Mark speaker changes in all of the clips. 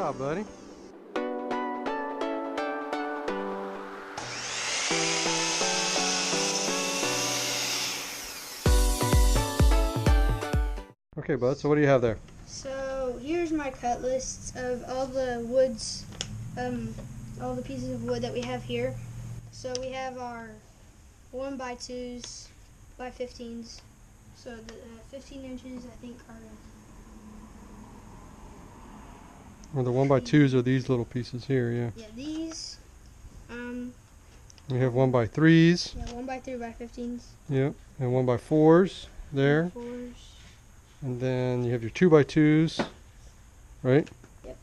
Speaker 1: job, buddy. Okay, bud, so what do you have there?
Speaker 2: So here's my cut lists of all the woods, all the pieces of wood that we have here. So we have our 1x2s by 15s. So the 15 inches, I think, are.
Speaker 1: Well, the 1x2s are these little pieces here, yeah.
Speaker 2: Yeah, these.
Speaker 1: We have 1x3s.
Speaker 2: Yeah, 1x3 by 15s.
Speaker 1: Yep, and 1x4s there.
Speaker 2: 4s.
Speaker 1: And then you have your 2x2s, right?
Speaker 2: Yep.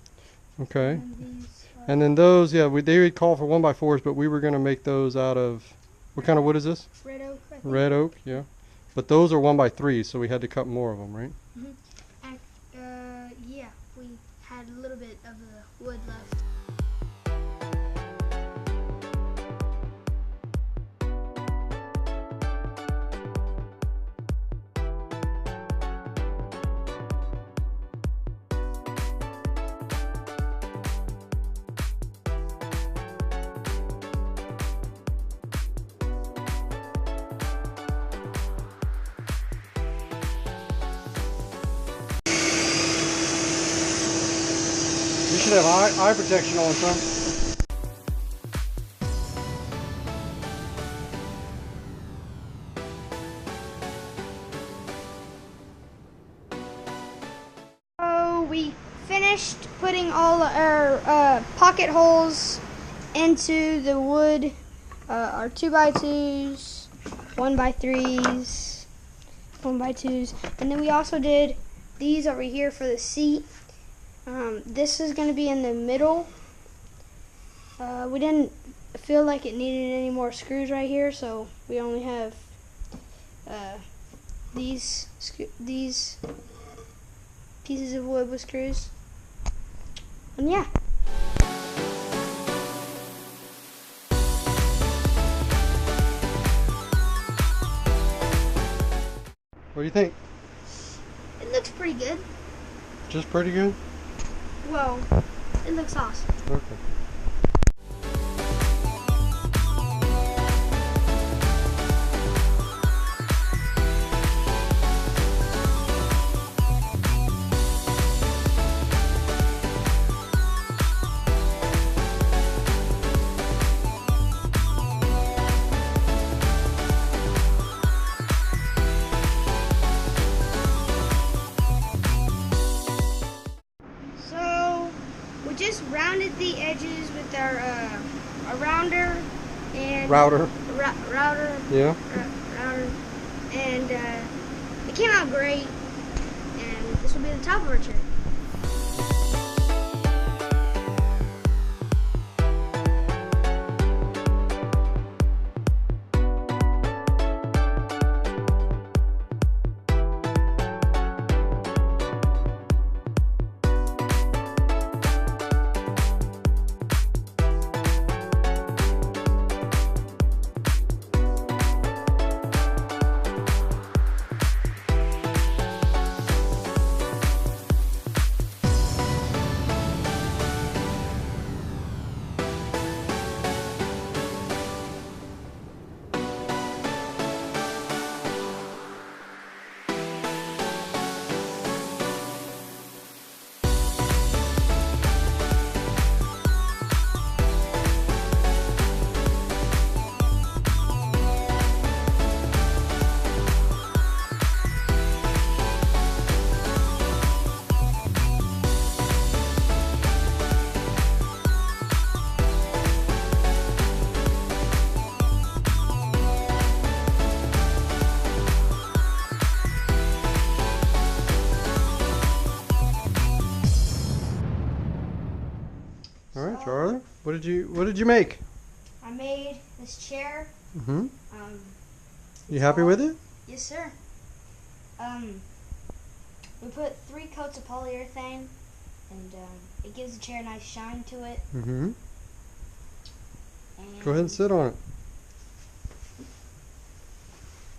Speaker 1: Okay.
Speaker 2: And
Speaker 1: And then those, yeah, they would call for 1x4s, but we were going to make those out of, what kind of wood is this?
Speaker 2: red oak, I think.
Speaker 1: Red oak, yeah. But those are 1x3s, so we had to cut more of them, right?
Speaker 2: Yeah, we had a little bit of the wood left.
Speaker 1: You should have eye protection on, son.
Speaker 2: So we finished putting all our pocket holes into the wood, our 2x2s, 1x3s, 1x2s, and then we also did these over here for the seat. This is going to be in the middle. We didn't feel like it needed any more screws right here, so we only have these pieces of wood with screws. And yeah.
Speaker 1: What do you think?
Speaker 2: It looks pretty good.
Speaker 1: Just pretty good?
Speaker 2: Well, it looks awesome.
Speaker 1: Okay.
Speaker 2: Just rounded the edges with our rounder and
Speaker 1: Router.
Speaker 2: Router.
Speaker 1: Yeah.
Speaker 2: Router, and it came out great. And this will be the top of our chair.
Speaker 1: All right, Charlie. What did you make?
Speaker 2: I made this chair.
Speaker 1: Mm-hmm. You happy with it?
Speaker 2: Yes, sir. We put 3 coats of polyurethane, and it gives the chair a nice shine to it.
Speaker 1: Mm-hmm.
Speaker 2: And
Speaker 1: Go ahead and sit on it.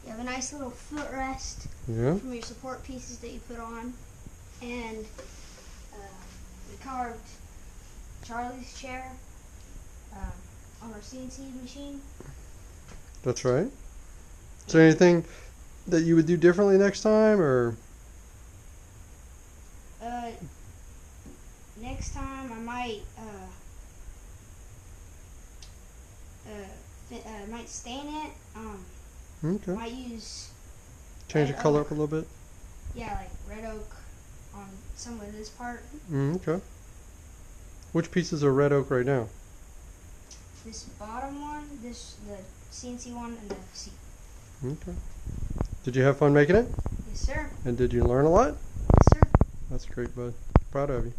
Speaker 2: you have a nice little footrest
Speaker 1: Yeah.
Speaker 2: from your support pieces that you put on, and we carved Charlie's chair on our CNC machine.
Speaker 1: That's right. Is there anything that you would do differently next time, or?
Speaker 2: Next time I might stain it.
Speaker 1: Okay.
Speaker 2: Might use
Speaker 1: Change the
Speaker 2: red
Speaker 1: color
Speaker 2: oak.
Speaker 1: up a little bit.
Speaker 2: Yeah, like red oak on some of this part.
Speaker 1: Okay. Which pieces are red oak right now?
Speaker 2: This bottom one, the CNC one, and the seat.
Speaker 1: Okay. Did you have fun making it?
Speaker 2: Yes, sir.
Speaker 1: And did you learn a lot?
Speaker 2: Yes, sir.
Speaker 1: That's great, bud. Proud of you.